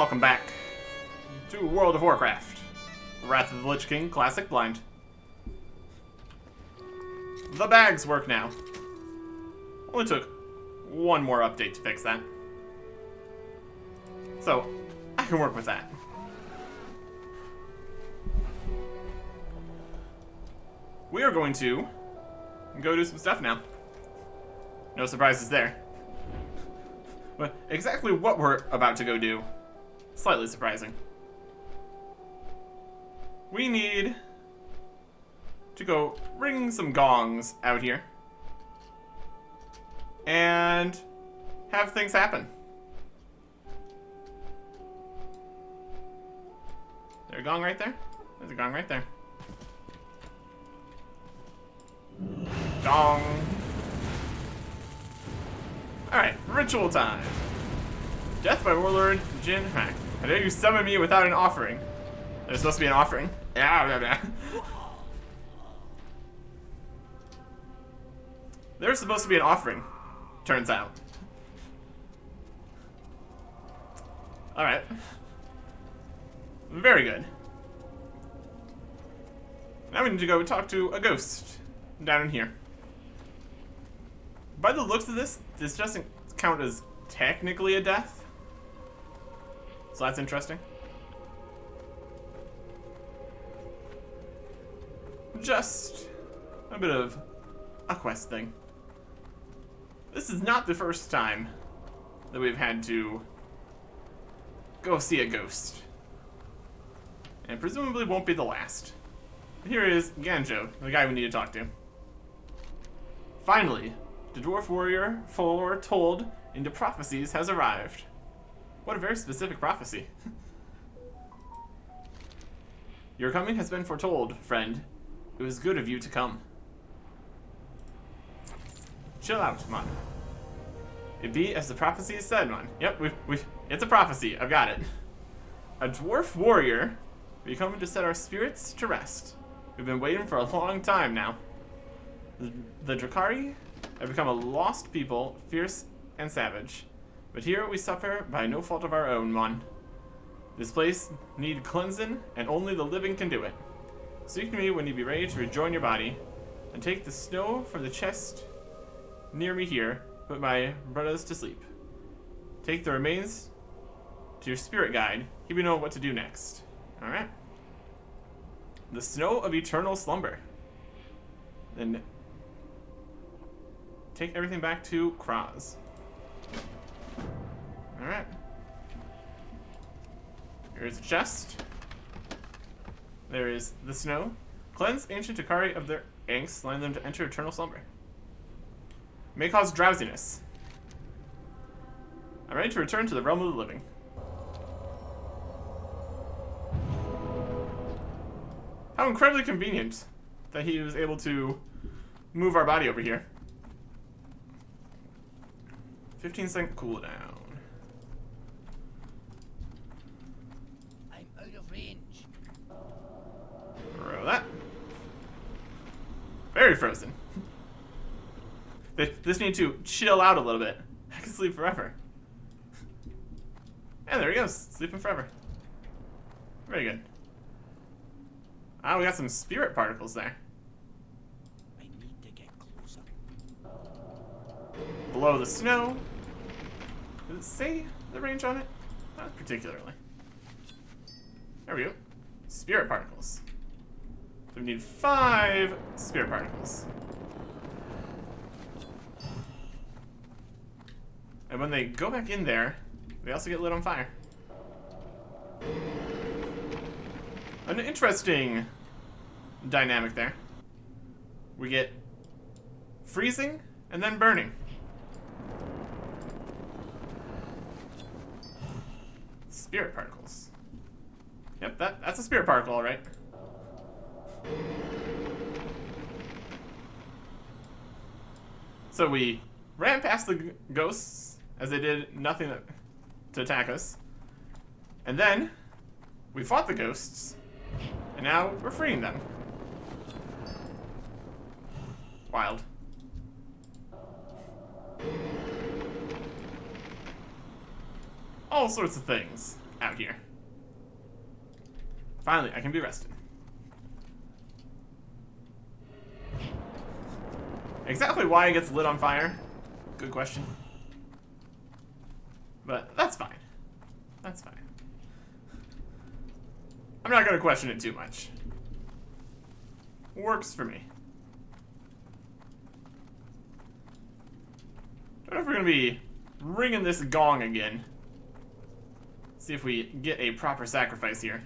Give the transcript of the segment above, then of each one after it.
welcome back to World of Warcraft. Wrath of the Lich King Classic Blind. The bags work now. Only took one more update to fix that. So, I can work with that. We are going to go do some stuff now. No surprises there. But exactly what we're about to go do, slightly surprising. We need to go ring some gongs out here and have things happen. There's a gong right there? There's a gong right there. Gong. Alright, ritual time. Death by Warlord Jin Hack. How dare you summon me without an offering? There's supposed to be an offering. There's supposed to be an offering, turns out. Alright. Very good. Now we need to go talk to a ghost down in here. By the looks of this doesn't count as technically a death. So that's interesting. Just a bit of a quest thing. This is not the first time that we've had to go see a ghost. And presumably won't be the last. Here is Ganjo, the guy we need to talk to. Finally, the dwarf warrior foretold into prophecies has arrived. What a very specific prophecy. Your coming has been foretold, friend. It was good of you to come. Chill out, man. It be as the prophecy said, man. Yep, it's a prophecy. I've got it. A dwarf warrior, we come to set our spirits to rest. We've been waiting for a long time now. The Drakari have become a lost people, fierce and savage. But here we suffer by no fault of our own, mon. This place need cleansing, and only the living can do it. Speak to me when you be ready to rejoin your body, and take the snow from the chest near me here, put my brothers to sleep. Take the remains to your spirit guide, he will know what to do next. Alright. The snow of eternal slumber. Then take everything back to Kraz. Alright. Here's a chest. There is the snow. Cleanse ancient Takari of their angst, allowing them to enter eternal slumber. May cause drowsiness. I'm ready to return to the realm of the living. How incredibly convenient that he was able to move our body over here. 15-second cooldown. I'm out of range. Throw that. Very frozen. They just need to chill out a little bit. I can sleep forever. And there he goes, sleeping forever. Very good. Ah, we got some spirit particles there. I need to get closer. Below the snow. Does it say the range on it? Not particularly. There we go. Spirit particles. So we need 5 spirit particles. And when they go back in there, they also get lit on fire. An interesting dynamic there. We get freezing and then burning. Spirit particles. Yep, that's a spirit particle, all right. So we ran past the ghosts as they did nothing to attack us. And then we fought the ghosts. And now we're freeing them. Wild. All sorts of things. out here. Finally, I can be rested. Exactly why it gets lit on fire? Good question. But that's fine. That's fine. I'm not gonna question it too much. Works for me. Don't know if we're gonna be ringing this gong again. See if we get a proper sacrifice here.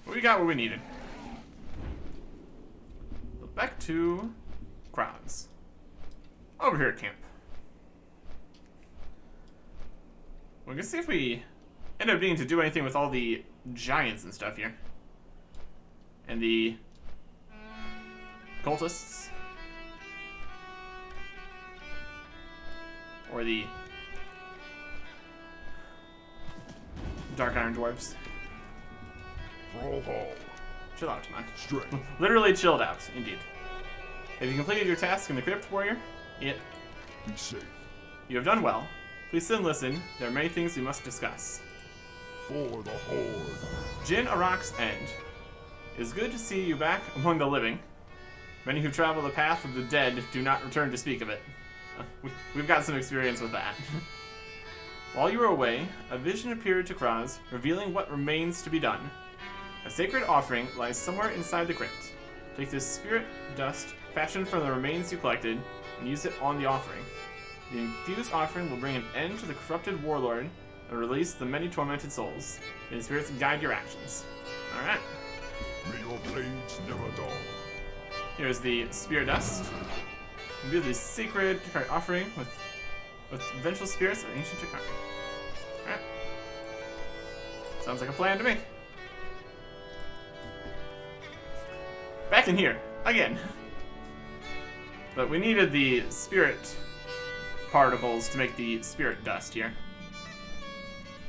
But we got what we needed. Back to Kraz. Over here at camp. We're gonna see if we end up needing to do anything with all the giants and stuff here. And the cultists. Or the Dark Iron Dwarves. Roll hall. Chill out, man. Strength. Literally chilled out, indeed. Have you completed your task in the crypt, warrior? Be safe. You have done well. Please sit and listen. There are many things we must discuss. For the Horde. Jin Arak's End. It is good to see you back among the living. Many who travel the path of the dead do not return to speak of it. We've got some experience with that. While you were away, a vision appeared to Kraz, revealing what remains to be done. A sacred offering lies somewhere inside the crypt. Take this spirit dust fashioned from the remains you collected and use it on the offering. The infused offering will bring an end to the corrupted warlord and release the many tormented souls. May the spirits guide your actions. Alright. May your blades never dull. Here's the spirit dust. Imbue the sacred Takari offering with vengeful spirits of ancient Takari. Alright. Sounds like a plan to me. Back in here, again. But we needed the spirit particles to make the spirit dust here.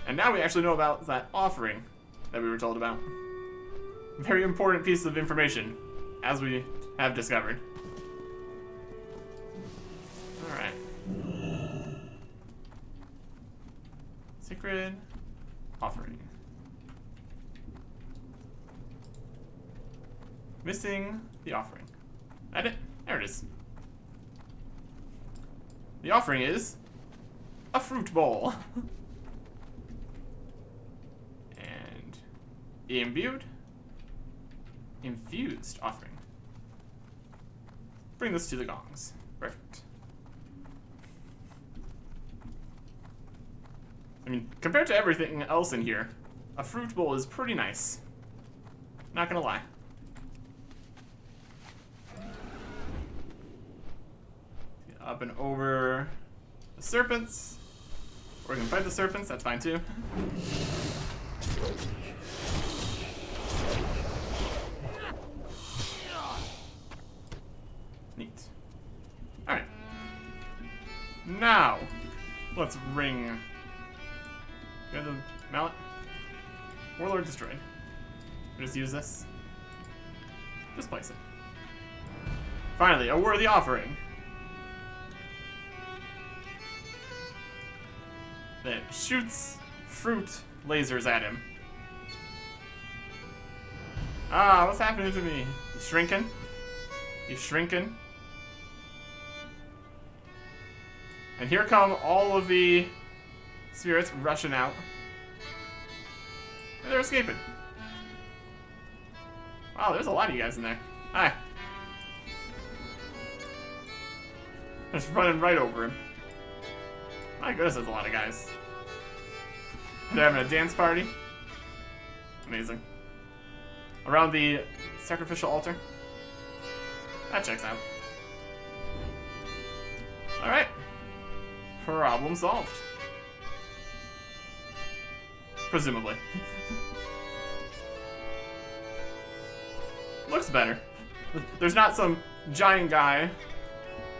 And now we actually know about that offering that we were told about. Very important piece of information, as we have discovered. Alright. Sacred offering. Missing the offering. That it? There it is. The offering is a fruit bowl. And imbued, infused offering. Bring this to the gongs. Perfect. I mean, compared to everything else in here, a fruit bowl is pretty nice. Not gonna lie. Up and over the serpents. Or we can fight the serpents, that's fine too. Neat. Alright. Now, let's ring. You have the mallet? Warlord destroyed. We just use this. Just place it. Finally, a worthy offering. That shoots fruit lasers at him. Ah, what's happening to me? He's shrinking. He's shrinking. And here come all of the spirits rushing out. And they're escaping. Wow, there's a lot of you guys in there. Hi. Just running right over him. My goodness, there's a lot of guys. They're having a dance party. Amazing. Around the sacrificial altar. That checks out. Alright. Problem solved. Presumably. Looks better. There's not some giant guy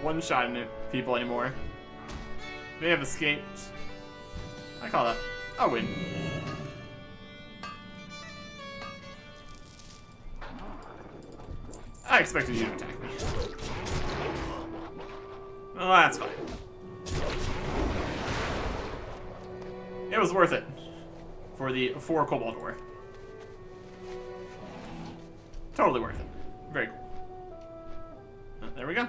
one-shotting people anymore. They have escaped. I call that a win. I expected you to attack me. Well, that's fine. It was worth it for the 4 Cobalt ore. Totally worth it. Very cool. There we go.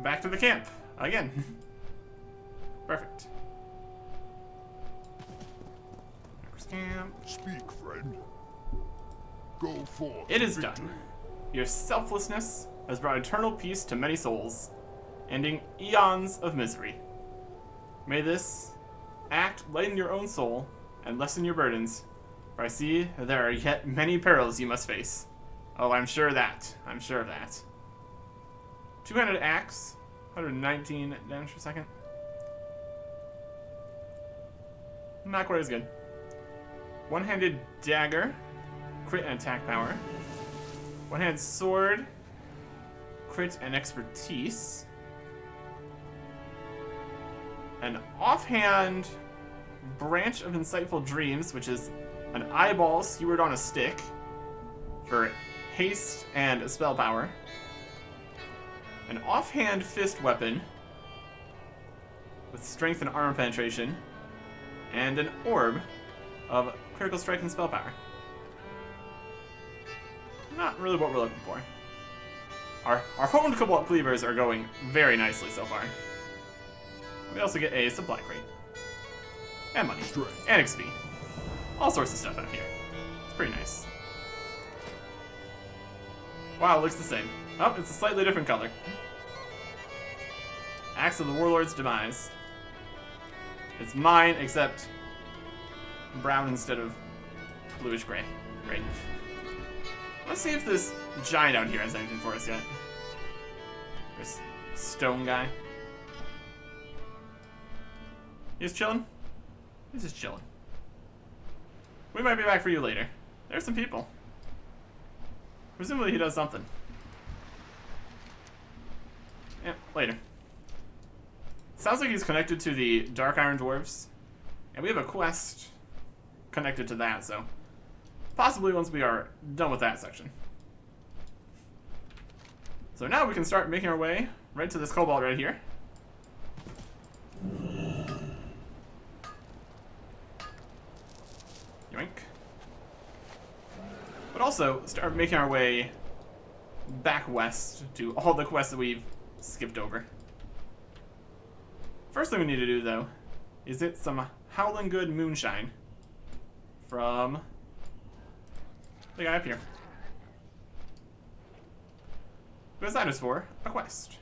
Back to the camp again. Perfect. Camp. Speak, friend. Go forth. It is to done. victory. Your selflessness has brought eternal peace to many souls, ending eons of misery. May this act lighten your own soul and lessen your burdens, for I see there are yet many perils you must face. Oh, I'm sure of that. I'm sure of that. 200 axe, 119 damage per second. Not quite as good. One-handed dagger, crit and attack power. One-handed sword, crit and expertise. An offhand branch of insightful dreams, which is an eyeball skewered on a stick for haste and spell power. An offhand fist weapon with strength and armor penetration, and an orb of critical strike and spell power. Not really what we're looking for. Our honed Cobalt Cleavers are going very nicely so far. We also get a supply crate. And money. Strength. And XP. All sorts of stuff out here. It's pretty nice. Wow, it looks the same. Oh, it's a slightly different color. Axe of the Warlord's Demise. It's mine, except brown instead of bluish gray. Great. Let's see if this giant out here has anything for us yet. This stone guy. He's chilling? He's just chilling. We might be back for you later. There's some people. Presumably he does something. Yeah, later. Sounds like he's connected to the Dark Iron Dwarves. And we have a quest connected to that, so possibly once we are done with that section. So now we can start making our way right to this cobalt right here. Yoink. But also start making our way back west to all the quests that we've skipped over. First thing we need to do, though, is get some Howling Good Moonshine from the guy up here. Because that is for a quest.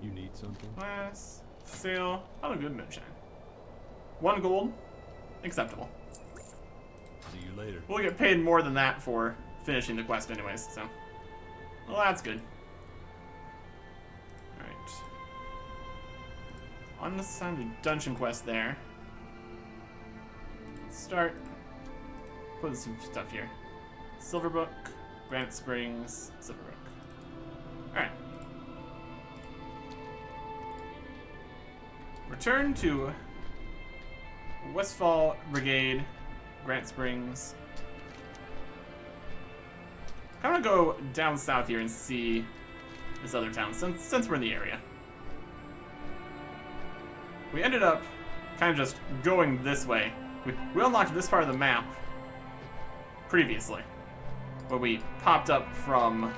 You need something? Class, sale, Howling Good Moonshine. 1 gold, acceptable. See you later. We'll get paid more than that for finishing the quest anyways, so. Well, that's good. Unassigned dungeon quest there. Let's start putting some stuff here. Silverbook, Granite Springs, Silverbook. Alright. Return to Westfall Brigade, Granite Springs. I'm gonna go down south here and see this other town since we're in the area. We ended up kind of just going this way. We unlocked this part of the map previously, where we popped up from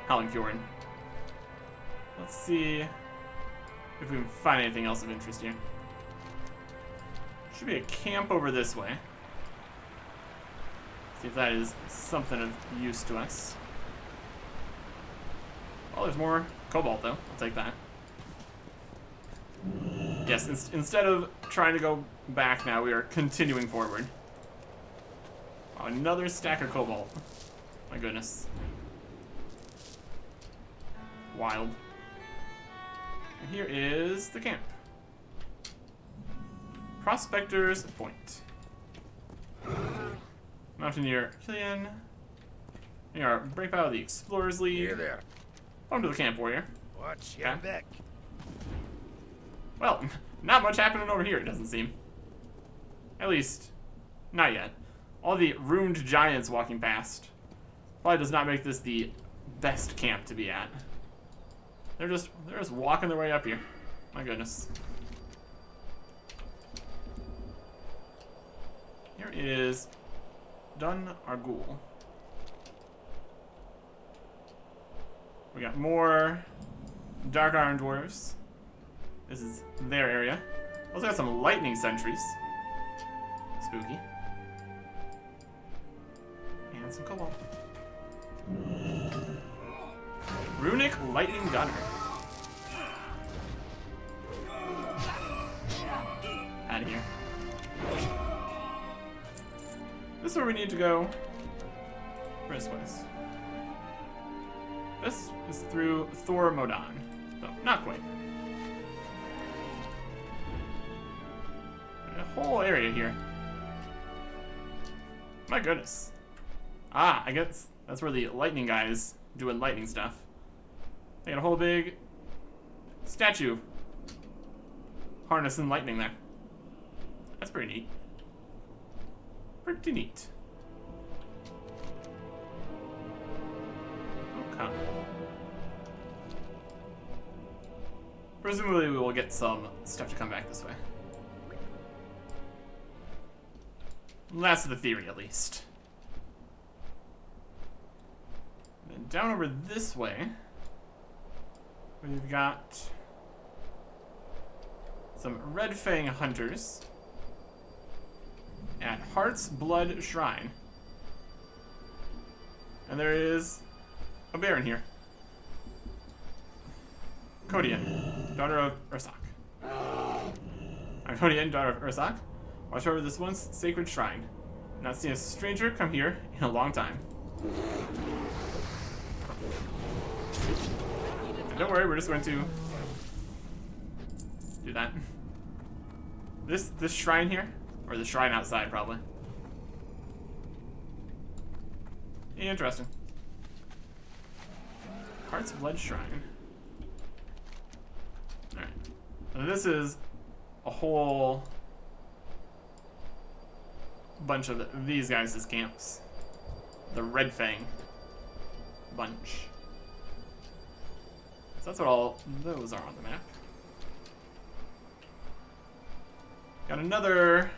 Howling-Kjorn. Let's see if we can find anything else of interest here. Should be a camp over this way. See if that is something of use to us. Oh, there's more cobalt though. I'll take that. Yes, instead of trying to go back now, we are continuing forward. Oh, another stack of cobalt. My goodness. Wild. And here is the camp. Prospector's Point. Mountaineer Killian. Here are break out of the Explorers League. Here there. Welcome to the camp, warrior. Watch your Okay. back. Well, not much happening over here, it doesn't seem. At least, not yet. All the ruined giants walking past probably does not make this the best camp to be at. They're just walking their way up here. My goodness. Here is Dun Argul. We got more Dark Iron Dwarves. This is their area. Also got some lightning sentries. Spooky. And some cobalt. Runic Lightning Gunner. Out of here. This is where we need to go. Where's Quest? This is through Thor Modan. So, not quite. A whole area here. My goodness. Ah, I guess that's where the lightning guy is doing lightning stuff. They got a whole big statue harnessing lightning there. That's pretty neat. Pretty neat. Okay. Presumably we will get some stuff to come back this way. That's the theory, at least. And then down over this way, we've got some Red Fang hunters at Heart's Blood Shrine. And there is a baron here. Kodian, daughter of Ursak. I'm Kodian, daughter of Ursak. Watch over this once sacred shrine. Not seen a stranger come here in a long time. And don't worry, we're just going to do that. This shrine here, or the shrine outside probably. Interesting. Heart's Blood Shrine. Alright. So this is a whole bunch of these guys' camps. The Red Fang bunch. So that's what all those are on the map. Got another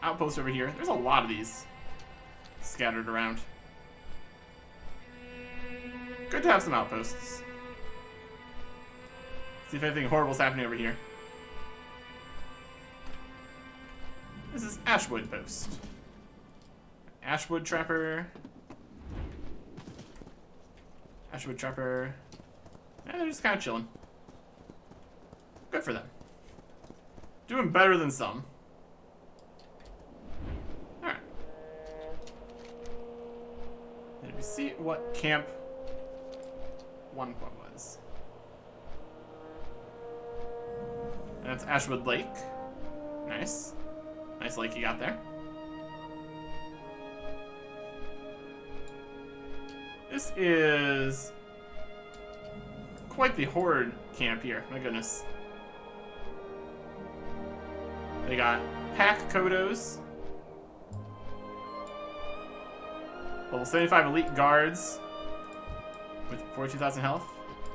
outpost over here. There's a lot of these scattered around. Good to have some outposts. See if anything horrible's happening over here. This is Ashwood Post. Ashwood Trapper. Ashwood Trapper. Yeah, they're just kind of chilling. Good for them. Doing better than some. Alright. Did we see what camp 1 was? That's Ashwood Lake. Nice. Nice lake you got there. This is quite the horde camp here. My goodness. They got Pack Kodos. Level 75 elite guards with 42,000 health.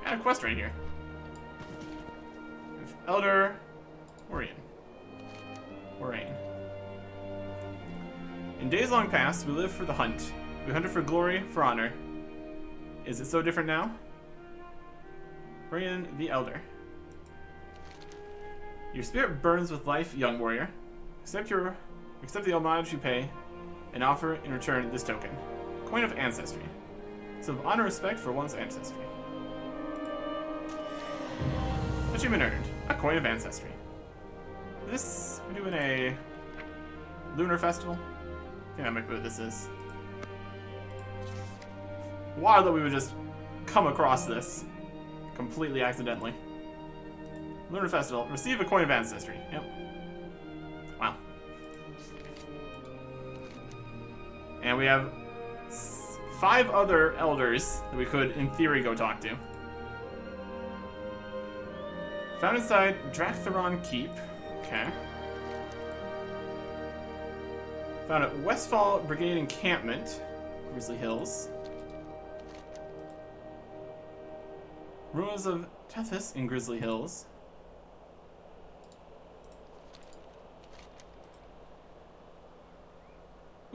And a quest right here. Elder Orion. In days long past, we lived for the hunt. We hunted for glory, for honor. Is it so different now? Orion the Elder. Your spirit burns with life, young warrior. Accept the homage you pay, and offer in return this token. Coin of Ancestry. So of honor and respect for one's ancestry. Achievement earned. A Coin of Ancestry. We're doing a lunar festival. I think that might be what this is. Wild that we would just come across this completely accidentally. Lunar Festival. Receive a Coin of Ancestry. Yep. Wow. And we have 5 other elders that we could, in theory, go talk to. Found inside Draktheron Keep. Okay. Found at Westfall Brigade Encampment, Grizzly Hills. Ruins of Tethys in Grizzly Hills.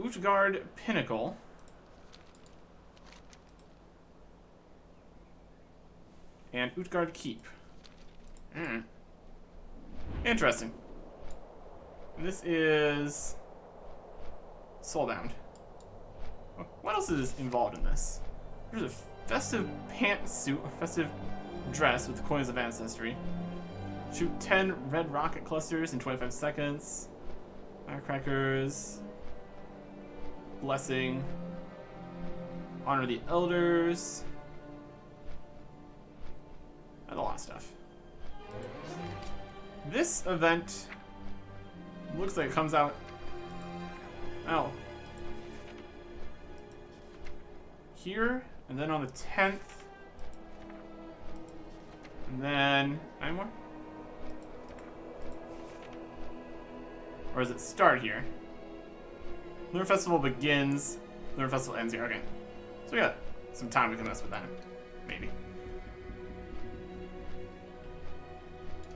Utgard Pinnacle. And Utgard Keep. Interesting. This is Soulbound. What else is involved in this? There's a festive pantsuit, a festive dress with coins of ancestry. Shoot 10 red rocket clusters in 25 seconds. Firecrackers. Blessing. Honor the elders. And a lot of stuff. This event looks like it comes out. Oh. Here, and then on the 10th. And then 9 more? Or does it start here? Lunar Festival begins. Lunar Festival ends here. Okay. So we got some time we can mess with that. Maybe.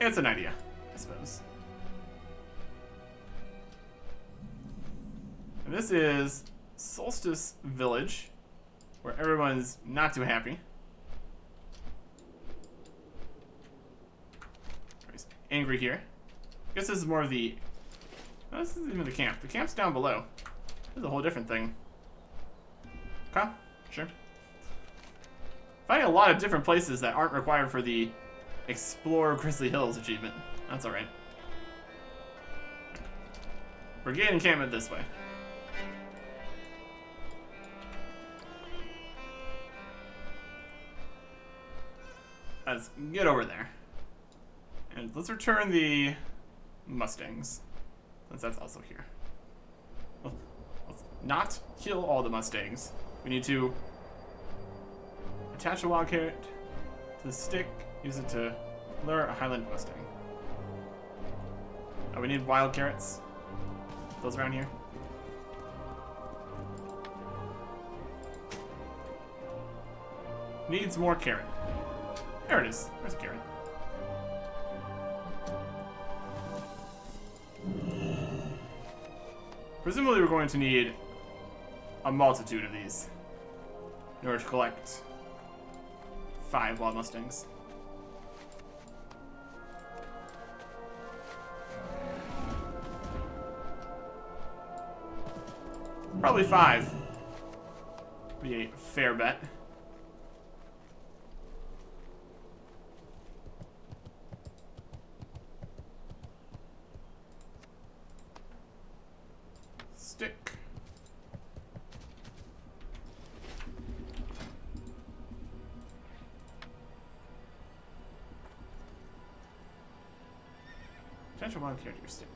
It's an idea, I suppose. And this is Solstice Village, where everyone's not too happy. Everybody's angry here. I guess this is more of the... No, this isn't even the camp. The camp's down below. This is a whole different thing. Okay, sure. Finding a lot of different places that aren't required for the Explore Grizzly Hills achievement. That's alright. Brigade encampment this way. Let's get over there. And let's return the Mustangs, since that's also here. Let's not kill all the Mustangs. We need to attach a wild carrot to the stick, use it to lure a Highland Mustang. Oh, we need wild carrots. Those around here. Needs more carrot. There it is. There's a carrot. Presumably we're going to need a multitude of these in order to collect 5 wild Mustangs. Probably 5. Be a fair bet. Stick. Attach a wild carrot to your stick.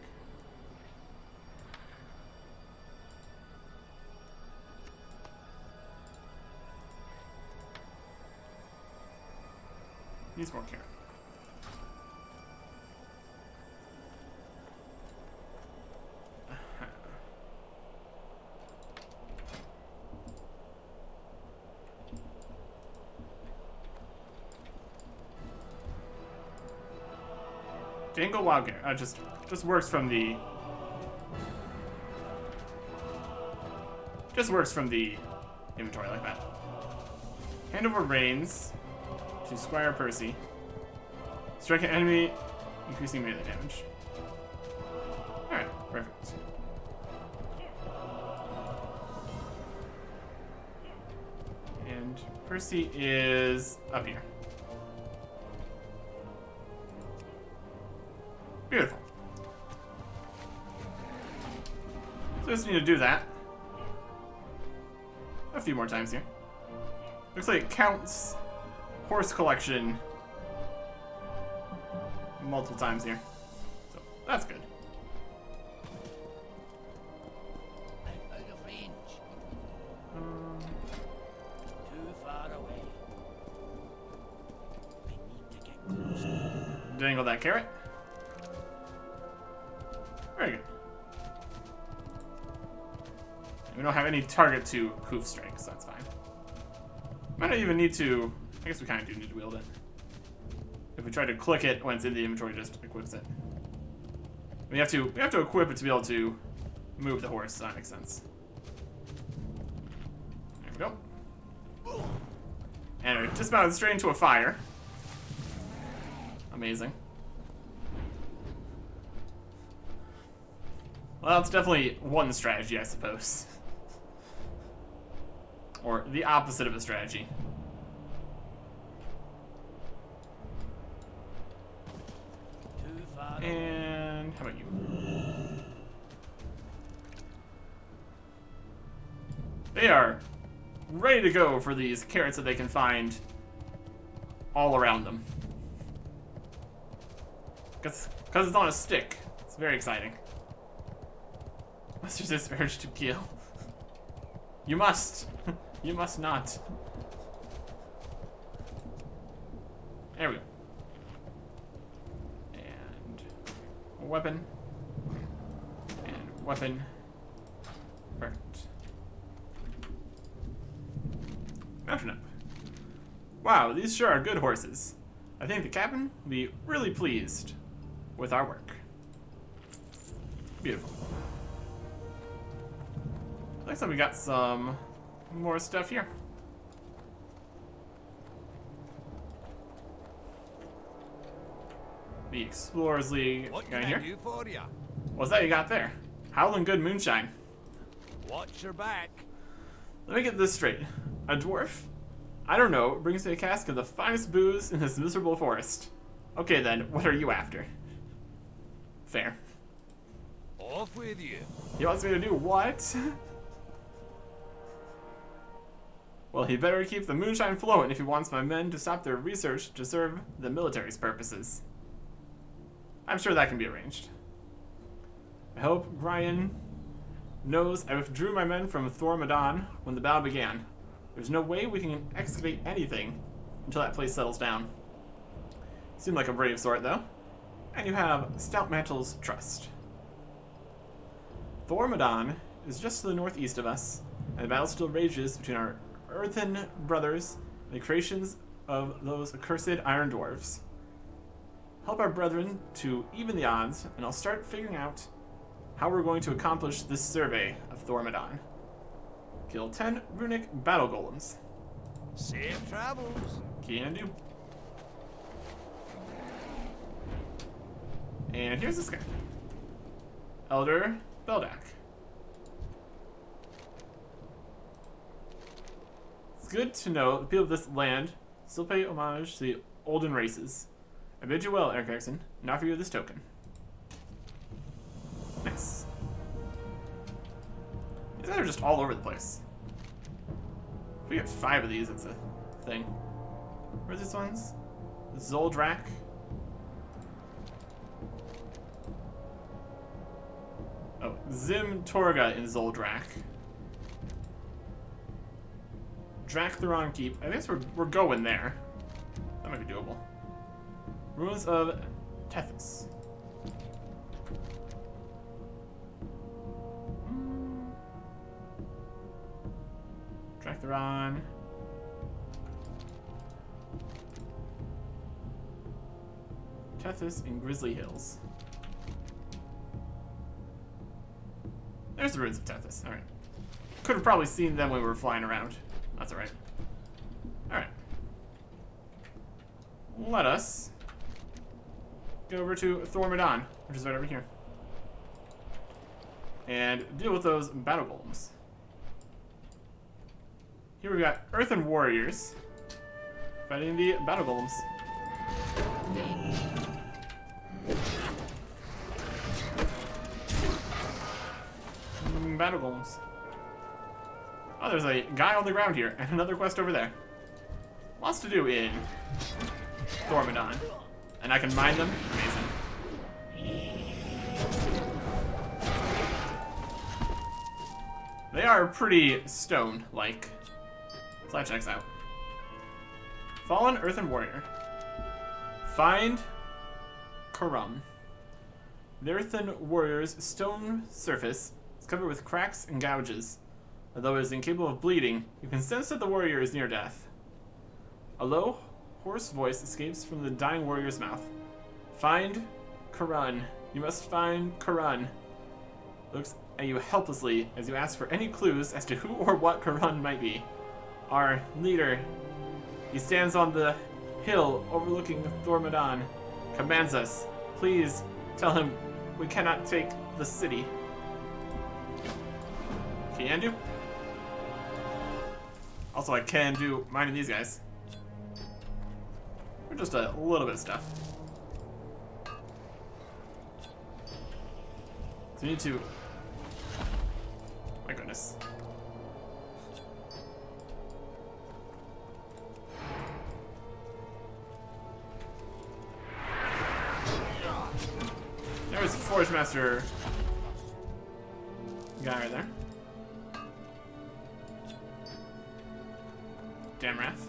Needs more carrot. Dangle wild carrot. Just works from the. Just works from the inventory like that. Hand over reins to Squire Percy. Strike an enemy, increasing melee damage. Alright, perfect. And Percy is up here. Beautiful. So just need to do that a few more times here. Looks like it counts horse collection multiple times here. So that's good. I'm out of range. Too far away. I need to get closer. Dangle that carrot. Very good. We don't have any target to hoof strike, so that's fine. Might not even need to. I guess we kind of do need to wield it. If we try to click it when it's in the inventory, it just equips it. We have to equip it to be able to move the horse, so that makes sense. There we go. And we dismounted straight into a fire. Amazing. Well, it's definitely one strategy, I suppose. Or the opposite of a strategy. Too far away. And how about you? They are ready to go for these carrots that they can find all around them. Because it's on a stick. It's very exciting. Let's resist urge to kill. You must. You must not. There we go. And a weapon. And weapon. Perfect. Mountain up. Wow, these sure are good horses. I think the captain will be really pleased with our work. Beautiful. Looks like we got some more stuff here. The Explorers League What guy can here. I do for you? What's that you got there? Howling good moonshine. Watch your back. Let me get this straight. A dwarf? I don't know, brings me a cask of the finest booze in this miserable forest. Okay then, what are you after? Fair. Off with you. He wants me to do what? Well, he better keep the moonshine flowing if he wants my men to stop their research to serve the military's purposes. I'm sure that can be arranged. I hope Brian knows I withdrew my men from Thor Modan when the battle began. There's no way we can excavate anything until that place settles down. Seem like a brave sort, though. And you have Stout Mantle's trust. Thor Modan is just to the northeast of us, and the battle still rages between our earthen brothers and the creations of those accursed iron dwarves. Help our brethren to even the odds, and I'll start figuring out how we're going to accomplish this survey of Thor Modan. Kill 10 runic battle golems. Safe travels. Can do. And here's this guy. Elder Beldak. It's good to know the people of this land still pay homage to the olden races. I bid you well, Eric Erickson, and offer you this token. Nice. These guys are just all over the place. If we get 5 of these, it's a thing. Where's these ones? Zoldrak. Oh, Zim Torga in Zoldrak. Draktheron Keep. I guess we're going there. That might be doable. Ruins of Tethys. Draktheron. Tethys in Grizzly Hills. There's the ruins of Tethys. Alright. Could have probably seen them when we were flying around. That's alright. Alright. Let us go over to Thor Modan, which is right over here. And deal with those battle golems. Here we've got Earthen Warriors fighting the battle golems. Battle golems. Oh, there's a guy on the ground here, and another quest over there. Lots to do in Thor Modan. And I can mine them? Amazing. They are pretty stone-like. So that checks out. Fallen Earthen Warrior. Find Karam. The Earthen Warrior's stone surface is covered with cracks and gouges. Although it is incapable of bleeding, you can sense that the warrior is near death. A low, hoarse voice escapes from the dying warrior's mouth. Find Karun. You must find Karun. Looks at you helplessly as you ask for any clues as to who or what Karun might be. Our leader. He stands on the hill overlooking Thor Modan. Commands us. Please tell him we cannot take the city. Can do. Also, I can do mine and these guys. Or just a little bit of stuff. So we need to... My goodness. There's the Forge Master guy right there. Damrath.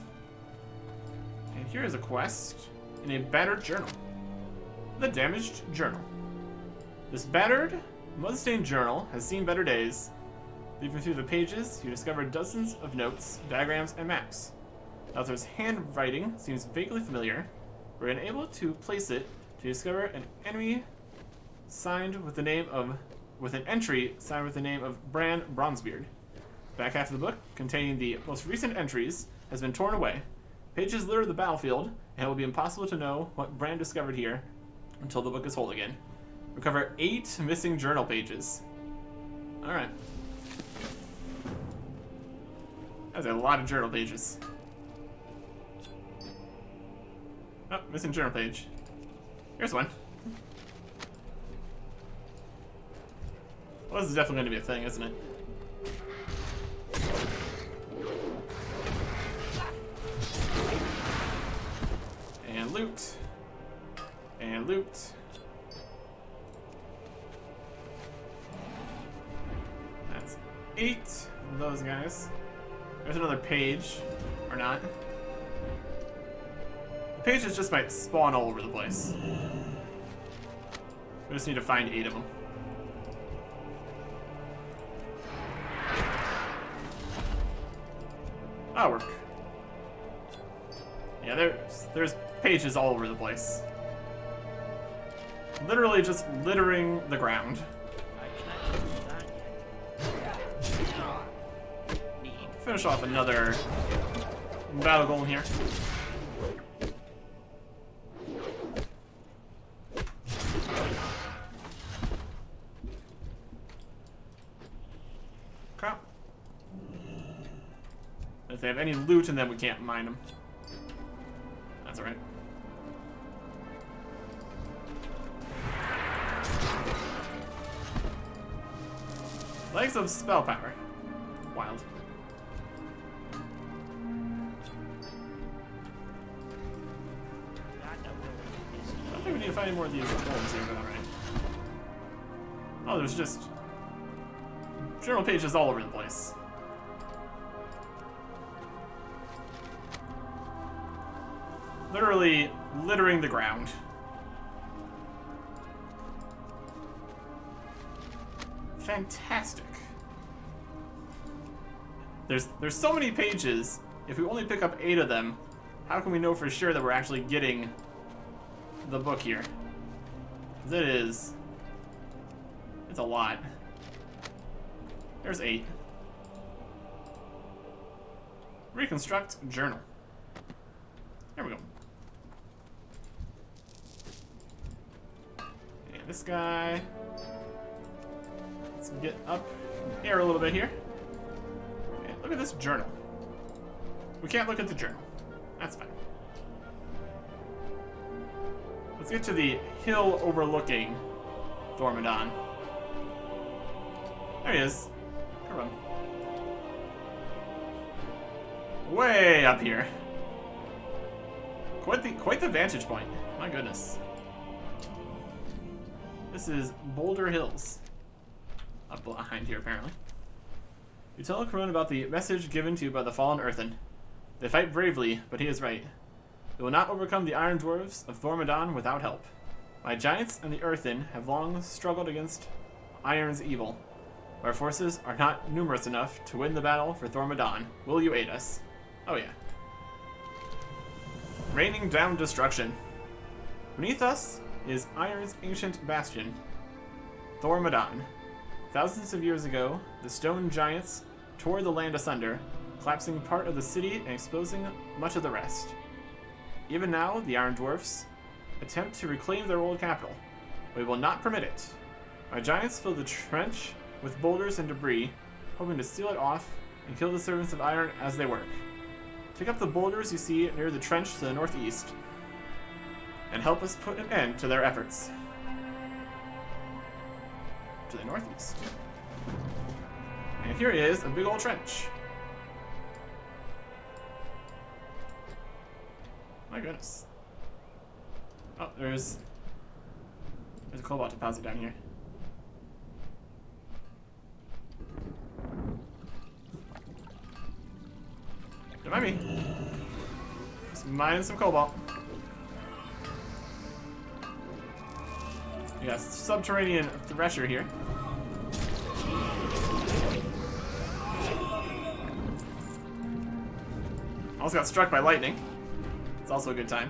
And here is a quest in a battered journal. The Damaged Journal. This battered, mud-stained journal has seen better days. Leafing through the pages, you discover dozens of notes, diagrams, and maps. The author's handwriting seems vaguely familiar. We're unable to place it to discover an enemy signed with the name of, with an entry signed with the name of Bran Bronzebeard. The back half of the book, containing the most recent entries, has been torn away. Pages litter the battlefield, and it will be impossible to know what Bran discovered here until the book is whole again. Recover 8 missing journal pages. Alright. That's a lot of journal pages. Oh, missing journal page. Here's one. Well, this is definitely going to be a thing, isn't it? And loot. And loot. That's 8 of those guys. There's another page. Or not. The pages just might spawn all over the place. We just need to find 8 of them. That'll work. Yeah, there's pages all over the place. Literally just littering the ground. Finish off another battle golem here. Crap. If they have any loot in them, we can't mine them. That's alright. Legs of spell power. Wild. I don't think we need to find any more of these golems here, but alright. Oh, there's just journal pages all over the place. Literally littering the ground. Fantastic. There's so many pages. If we only pick up 8 of them, how can we know for sure that we're actually getting the book here? 'Cause it's a lot. There's 8. Reconstruct journal. There we go. And this guy. Let's get up in the air a little bit here. And look at this journal. We can't look at the journal. That's fine. Let's get to the hill overlooking Thor Modan. There he is. Come on. Way up here. Quite the vantage point. My goodness. This is Boulder Hills. Up behind here, apparently. You tell Karun about the message given to you by the fallen Earthen. They fight bravely, but he is right. They will not overcome the Iron Dwarves of Thor Modan without help. My giants and the Earthen have long struggled against Iron's evil. Our forces are not numerous enough to win the battle for Thor Modan. Will you aid us? Oh yeah. raining down destruction. Beneath us is Iron's ancient bastion, Thor Modan. Thousands of years ago, the stone giants tore the land asunder, collapsing part of the city and exposing much of the rest. Even now, the Iron Dwarfs attempt to reclaim their old capital. We will not permit it. My giants fill the trench with boulders and debris, hoping to seal it off and kill the servants of Iron as they work. Take up the boulders you see near the trench to the northeast, and help us put an end to their efforts. To the northeast. And here is a big old trench. My goodness. Oh, there's a cobalt deposit down here. Don't mind me. Just mining some cobalt. We got subterranean thresher here. Almost got struck by lightning. It's also a good time.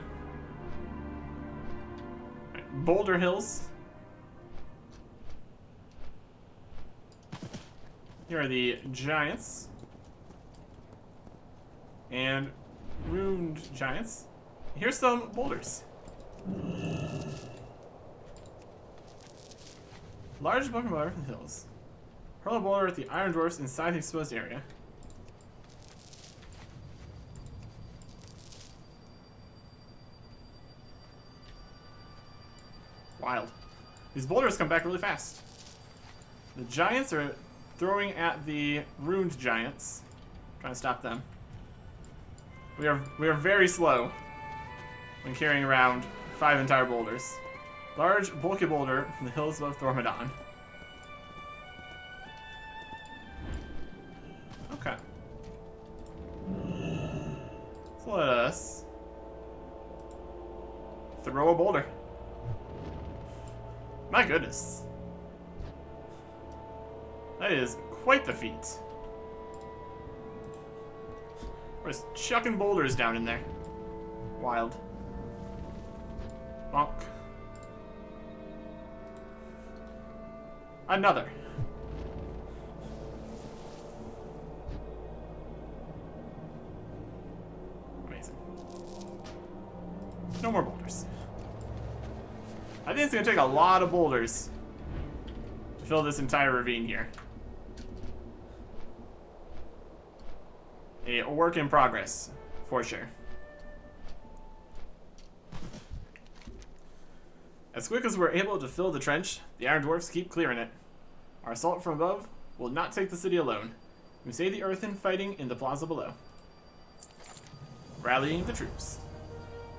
Right, Boulder Hills. Here are the giants. And ruined giants. Here's some boulders. Large bucket water from the hills. Hurl a boulder at the Iron Dwarfs inside the exposed area. Wild. These boulders come back really fast. The giants are throwing at the ruined giants, trying to stop them. We are very slow when carrying around 5 entire boulders. Large, bulky boulder from the hills above Thor Modan. Okay. So let us throw a boulder. My goodness. That is quite the feat. We're just chucking boulders down in there. Wild. Bonk. Another. Amazing. No more boulders. I think it's gonna take a lot of boulders to fill this entire ravine here. A work in progress, for sure. As quick as we're able to fill the trench, the Iron Dwarfs keep clearing it. Our assault from above will not take the city alone. We save the earthen fighting in the plaza below. Rallying the troops.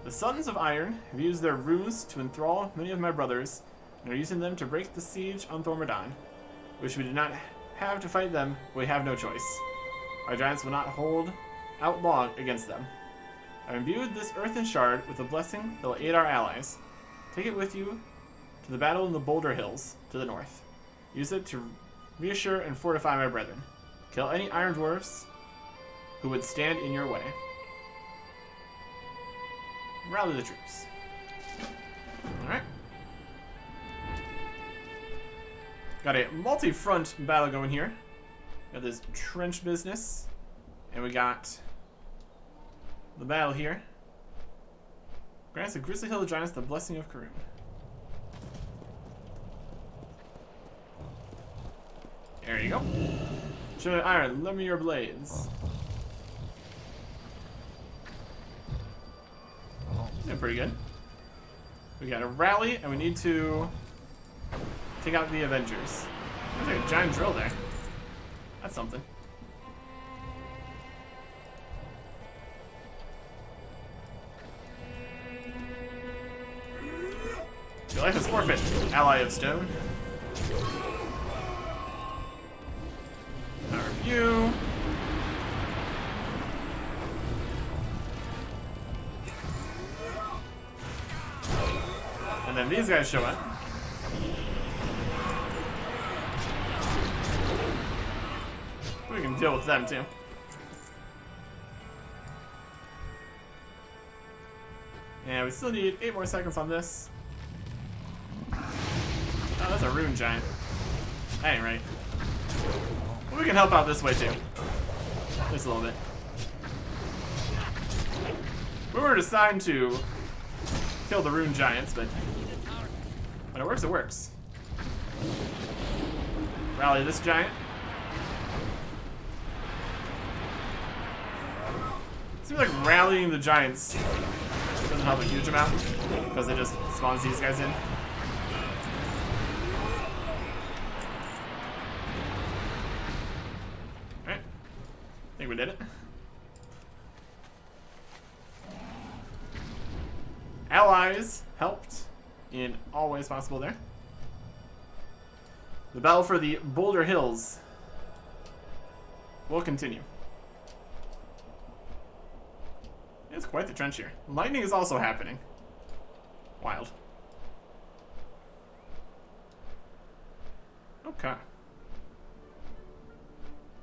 The Sons of Iron have used their runes to enthrall many of my brothers, and are using them to break the siege on Thor Modan. Wish we did not have to fight them, but we have no choice. Our giants will not hold out long against them. I've imbued this earthen shard with a blessing that will aid our allies. Take it with you to the battle in the Boulder Hills to the north. Use it to reassure and fortify my brethren. Kill any Iron Dwarfs who would stand in your way. Rally the troops. Alright. Got a multi-front battle going here. Got this trench business. And we got the battle here. Grants the Grizzly Hill Giants the blessing of Karun. There you go. Show me iron, lend me your blades. Doing pretty good. We got a rally, and we need to take out the Avengers. There's like a giant drill there. That's something. Your life is forfeit, ally of stone. Power you. And then these guys show up. We can deal with them too. And we still need 8 more seconds on this. Oh, that's a rune giant. That ain't right. Well, we can help out this way too. Just a little bit. We weren't assigned to kill the rune giants, but when it works, it works. Rally this giant. Seems like rallying the giants doesn't help a huge amount because it just spawns these guys in. Alright. I think we did it. Allies helped in all ways possible there. The battle for the Boulder Hills will continue. It's quite the trench here. Lightning is also happening. Wild. Okay.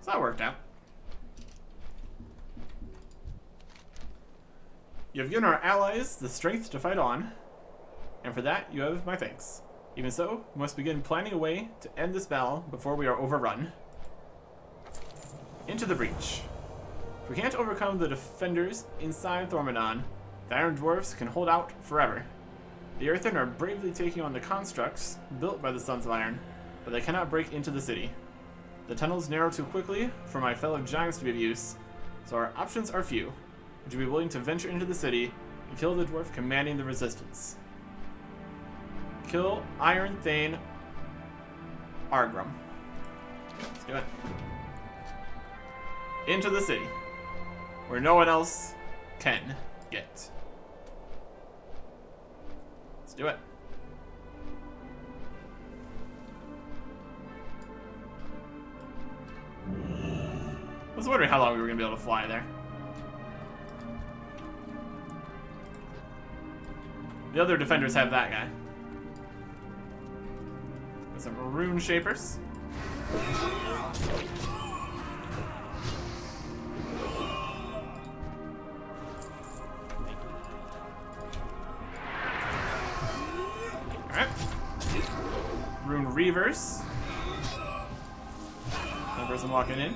So that worked out. You have given our allies the strength to fight on, and for that you have my thanks. Even so, we must begin planning a way to end this battle before we are overrun. Into the breach. If we can't overcome the defenders inside Modan, the Iron Dwarfs can hold out forever. The Earthen are bravely taking on the constructs built by the Sons of Iron, but they cannot break into the city. The tunnels narrow too quickly for my fellow giants to be of use, so our options are few. Would you be willing to venture into the city and kill the dwarf commanding the resistance? Kill Iron Thane Argrim. Let's do it. Into the city, where no one else can get. Let's do it. I was wondering how long we were going to be able to fly there. The other defenders have that guy. With some rune shapers. Alright. Rune reavers. Another person walking in.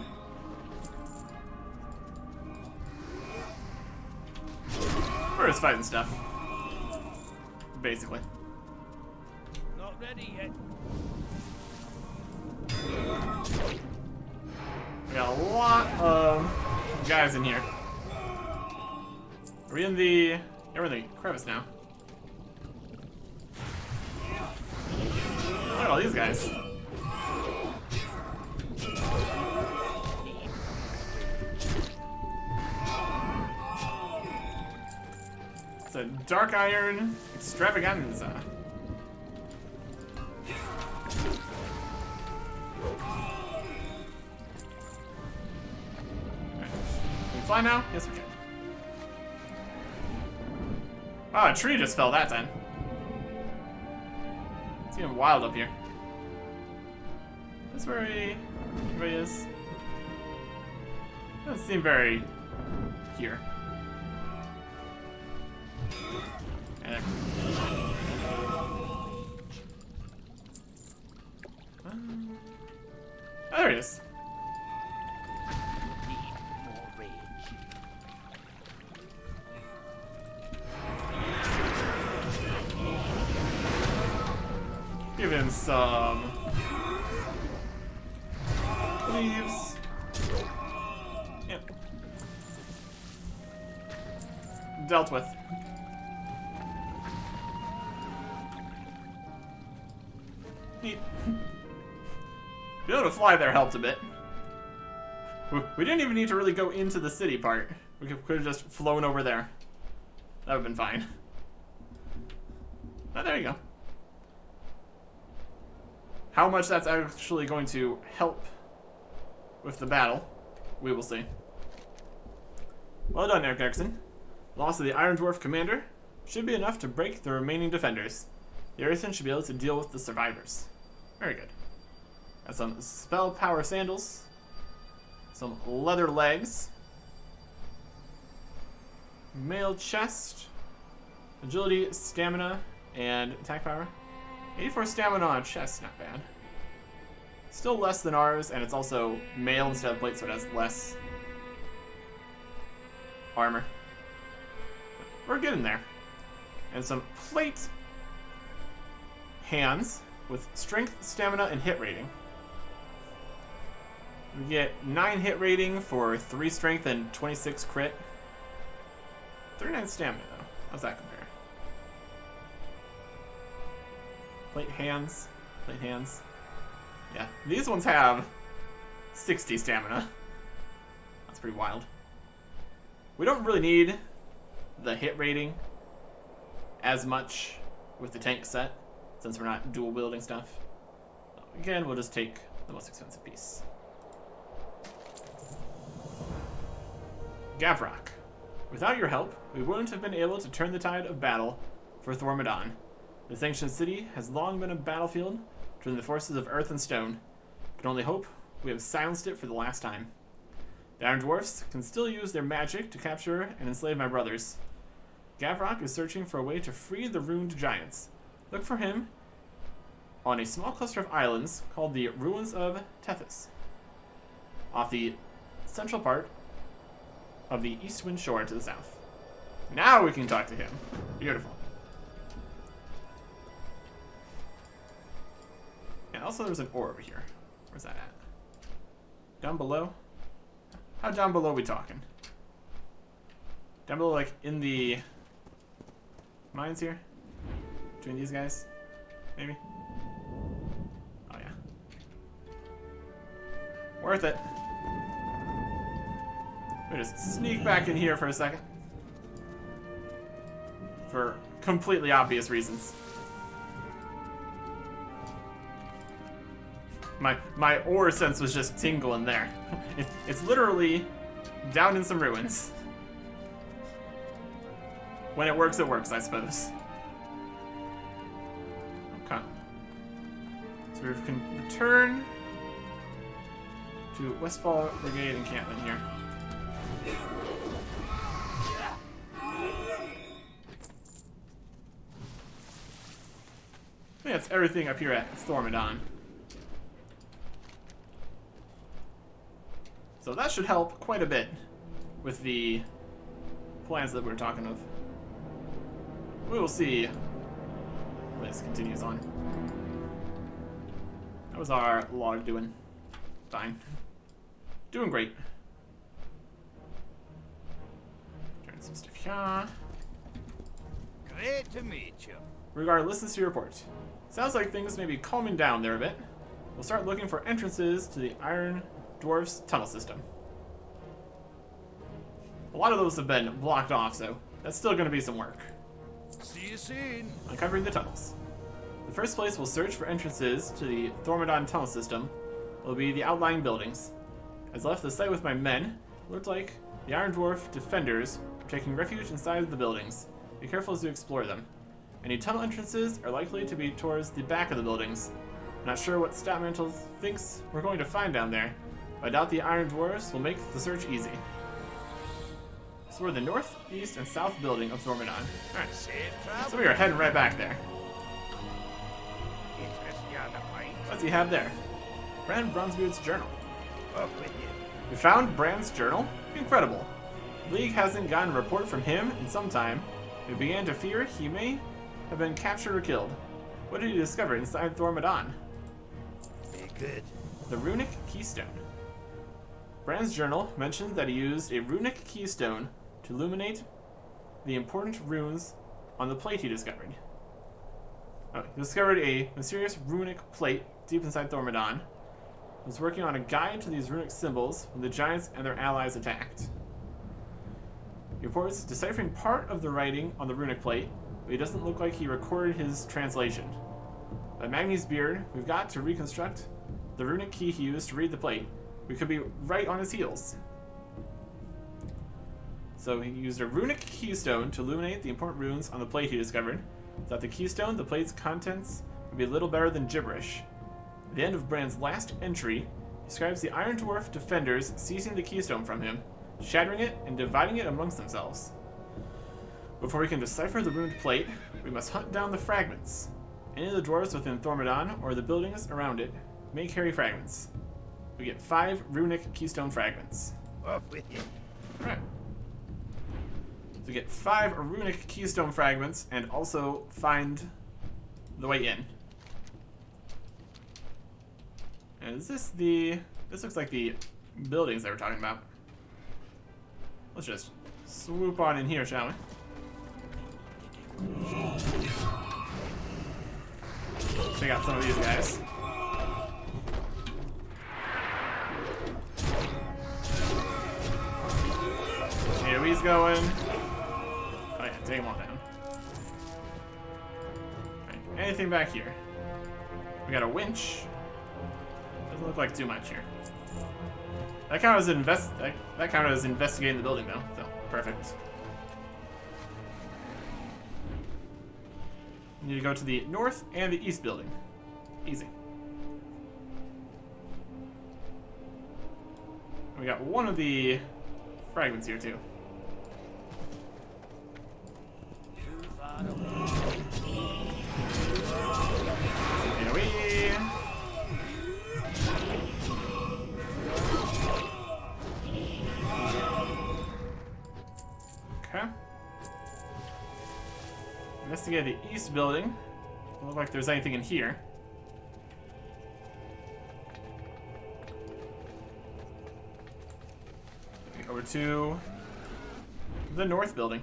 We're just fighting stuff. Basically. Not ready yet. We got a lot of guys in here. Are we in the... Yeah, we're in the crevice now. Look at all these guys. It's a Dark Iron Extravaganza. Can we fly now? Yes, we can. Wow, a tree just fell that time. It's getting wild up here. That's where everybody is. Doesn't seem very here. And oh, there he is. Need more rage. Give him some leaves. Yep. Dealt with. Neat. Being able to fly there helped a bit. We didn't even need to really go into the city part. We could have just flown over there. That would have been fine. Oh, there you go. How much that's actually going to help with the battle, we will see. Well done, Eric Erickson. Loss of the Iron Dwarf commander should be enough to break the remaining defenders. The Earthen should be able to deal with the survivors. Very good. Got some spell power sandals. Some leather legs. Mail chest. Agility, stamina, and attack power. 84 stamina on a chest, not bad. Still less than ours, and it's also mail instead of plate, so it has less armor. We're getting there. And some plate hands with strength, stamina, and hit rating. We get 9 hit rating for 3 strength and 26 crit. 39 stamina, though. How's that compare? Plate hands. Plate hands. Yeah, these ones have 60 stamina. That's pretty wild. We don't really need the hit rating as much with the tank set, since we're not dual wielding stuff. Again, we'll just take the most expensive piece. Gavrock. Without your help, we wouldn't have been able to turn the tide of battle for Thor Modan. This ancient city has long been a battlefield between the forces of earth and stone. Can only hope we have silenced it for the last time. The Iron Dwarfs can still use their magic to capture and enslave my brothers. Gavrock is searching for a way to free the ruined giants. Look for him on a small cluster of islands called the Ruins of Tethys, off the central part of the Eastwind Shore to the south. Now we can talk to him. Beautiful. And also there's an ore over here. Where's that at? Down below? How down below are we talking? Down below, like in the mines here? Between these guys? Maybe? Oh yeah. Worth it. Let me just sneak back in here for a second. For completely obvious reasons. My ore sense was just tingling there. It's literally down in some ruins. When it works, I suppose. Okay. So we can return to Westfall Brigade encampment here. I think that's everything up here at Thor Modan. So that should help quite a bit with the plans that we're talking of. We will see how this continues on. How was our log doing? Fine. Doing great. Turn some stuff here. Great to meet you. Regard listens to your report. Sounds like things may be calming down there a bit. We'll start looking for entrances to the Iron Dwarf's tunnel system. A lot of those have been blocked off, so that's still going to be some work. See you soon. Uncovering the tunnels. The first place we'll search for entrances to the Thor Modan tunnel system will be the outlying buildings. As I left the site with my men, it looked like the Iron Dwarf defenders were taking refuge inside the buildings. Be careful as you explore them. Any tunnel entrances are likely to be towards the back of the buildings. I'm not sure what Statmantle thinks we're going to find down there, but I doubt the Iron Dwarfs will make the search easy. So we're the north, east, and south building of Thor Modan. Alright, Safe travel. so we are heading right back there. Interest you on the pint? What's he have there? Bran Bronzebeard's journal. Up with you. We found Bran's journal? Incredible. League hasn't gotten a report from him in some time. We began to fear he may have been captured or killed. What did he discover inside Thor Modan? Be good. The runic keystone. Bran's journal mentioned that he used a runic keystone to illuminate the important runes on the plate he discovered. Oh, he discovered a mysterious runic plate deep inside Thor Modan. He was working on a guide to these runic symbols when the giants and their allies attacked. He reports deciphering part of the writing on the runic plate, but it doesn't look like he recorded his translation. By Magni's beard, we've got to reconstruct the runic key he used to read the plate. We could be right on his heels. So he used a runic keystone to illuminate the important runes on the plate he discovered. Without the keystone, the plate's contents would be a little better than gibberish. At the end of Bran's last entry, he describes the Iron Dwarf defenders seizing the keystone from him, shattering it, and dividing it amongst themselves. Before we can decipher the ruined plate, we must hunt down the fragments. Any of the dwarves within Thor Modan or the buildings around it may carry fragments. We get 5 runic keystone fragments. Up with you. Alright. So we get 5 runic keystone fragments and also find the way in. And is this the... This looks like the buildings they were talking about. Let's just swoop on in here, shall we? Check out some of these guys. AoE's going. Oh yeah, take them all down. Right, anything back here? We got a winch. Doesn't look like too much here. That counted as investigating the building though, so perfect. You need to go to the north and the east building. Easy. We got one of the fragments here too. AoE. Okay. Investigate the east building. Doesn't look like there's anything in here. Over to the north building.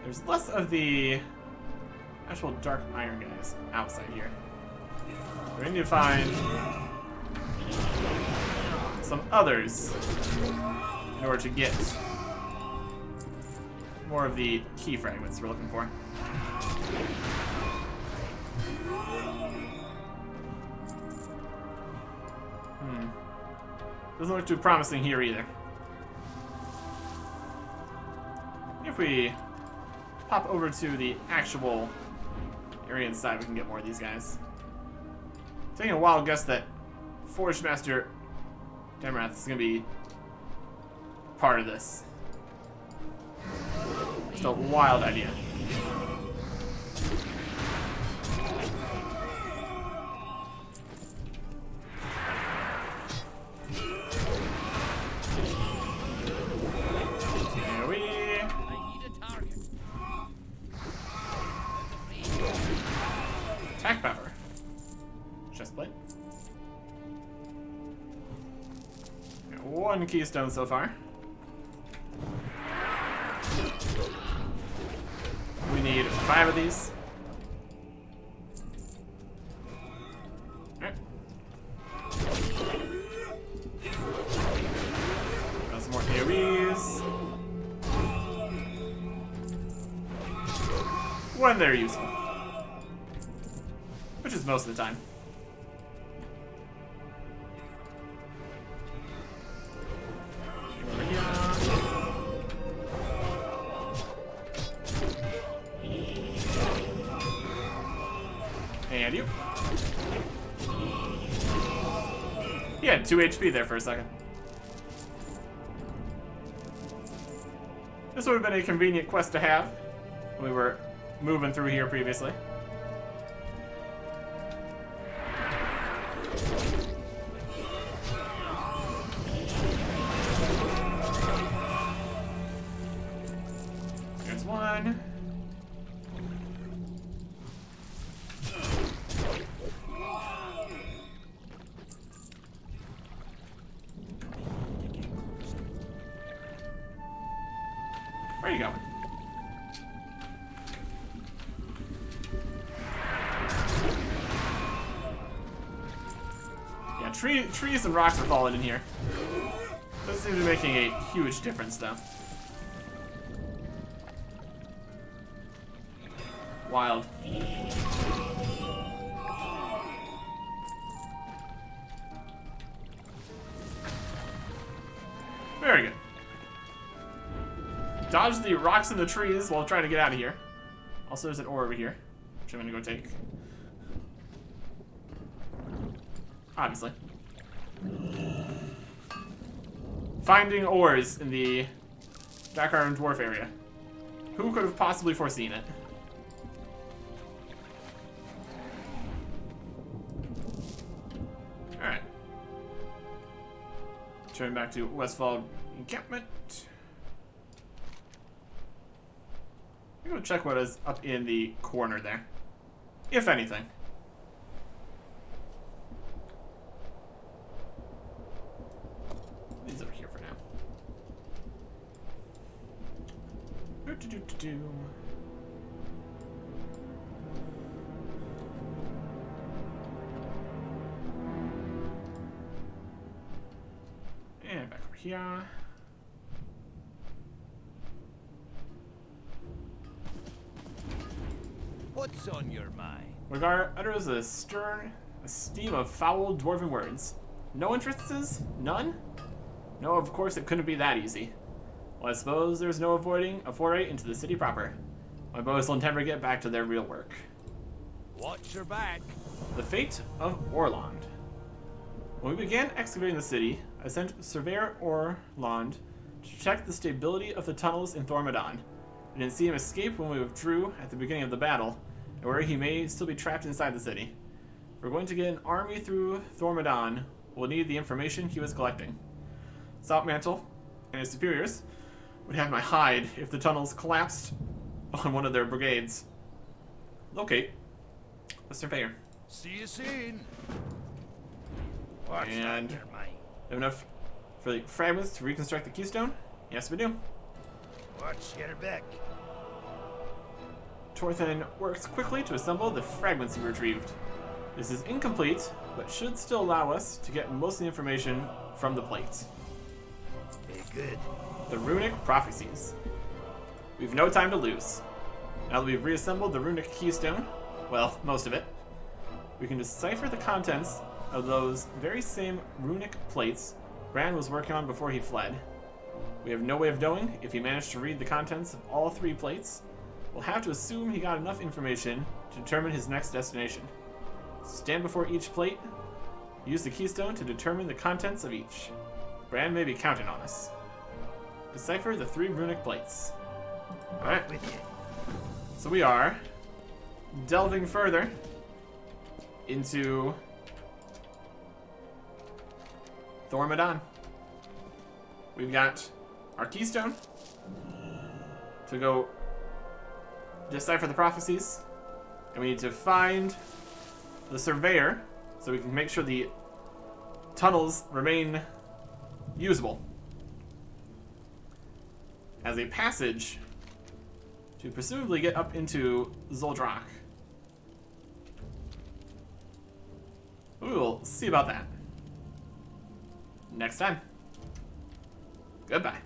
There's less of the actual dark iron guys outside here. We need to find some others in order to get more of the key fragments we're looking for. Doesn't look too promising here either. If we pop over to the actual area inside, we can get more of these guys. Taking a wild guess that Forge Master Demrath is going to be part of this. Just a wild idea. Attack power. Chestplate. Got 1 keystone so far. We need 5 of these. Alright. Got some more AoEs. When they're useful. Which is most of the time. Over here. And you. He had 2 HP there for a second. This would have been a convenient quest to have when we were moving through here previously. There's one. Where are you going? Yeah, trees and rocks are falling in here. Doesn't seem to be making a huge difference, though. Wild. Very good. Dodge the rocks and the trees while trying to get out of here. Also, there's an ore over here, which I'm gonna go take. Obviously. finding ores in the Dark Iron Dwarf area. Who could have possibly foreseen it? Alright. Turn back to Westfall encampment. I'm gonna check what is up in the corner there. If anything. These over here for now. Do-do-do-do-do. And back over here. What's on your mind? Regar utters a stern esteem of foul dwarven words. No interests? None? No, of course it couldn't be that easy. Well, I suppose there's no avoiding a foray into the city proper. My boys will never get back to their real work. Watch your back. The fate of Orland. When we began excavating the city, I sent Surveyor Orland to check the stability of the tunnels in Thor Modan. I didn't see him escape when we withdrew at the beginning of the battle, and where he may still be trapped inside the city. If we're going to get an army through Thor Modan, we'll need the information he was collecting. Saltmantle and his superiors would have my hide if the tunnels collapsed on one of their brigades. Locate the Surveyor. See you soon. What's And on your mind? have enough for the fragments to reconstruct the keystone? Yes, we do. Watch your back. Torthen works quickly to assemble the fragments he retrieved. This is incomplete, but should still allow us to get most of the information from the plates. Be good. The runic prophecies. We've no time to lose. Now that we've reassembled the runic keystone, well, most of it, we can decipher the contents of those very same runic plates Bran was working on before he fled. We have no way of knowing if he managed to read the contents of all 3 plates. We'll have to assume he got enough information to determine his next destination. Stand before each plate. Use the keystone to determine the contents of each. Bran may be counting on us. Decipher the 3 runic plates. Alright, With you. so we are delving further into Thor Modan. We've got our keystone to go decipher the prophecies, and we need to find the Surveyor so we can make sure the tunnels remain usable as a passage to presumably get up into Zoldrak. We will see about that next time. Goodbye.